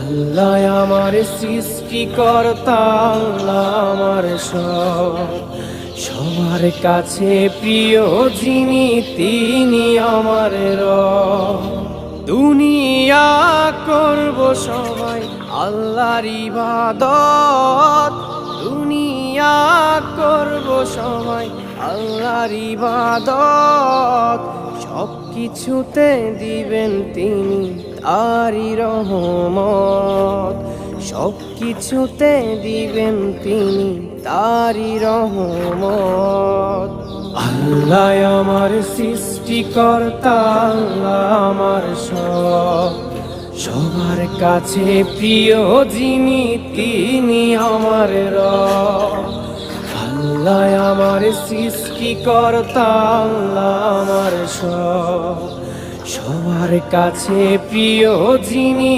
আল্লাহ আমার সৃষ্টিকর্তা, আল্লাহ আমার সব, সবার কাছে প্রিয় যিনি তিনি আমার রব। দুনিয়া করব সবাই আল্লাহর ইবাদত, দুনিয়া করব সবাই আল্লাহর ইবাদত। সব কিছুতে দিবেন তিনি তারই রহমত, সব কিছুতে দিবেন তিনি তারই রহমত। আল্লাহ আমার সৃষ্টিকর্তা, আল্লাহ আমার সব, সবার কাছে প্রিয় যিনি তিনি আমার রব। আল্লাহ আমার সৃষ্টিকর্তা, আল্লাহ আমার সব, সবার কাছে প্রিয় যিনি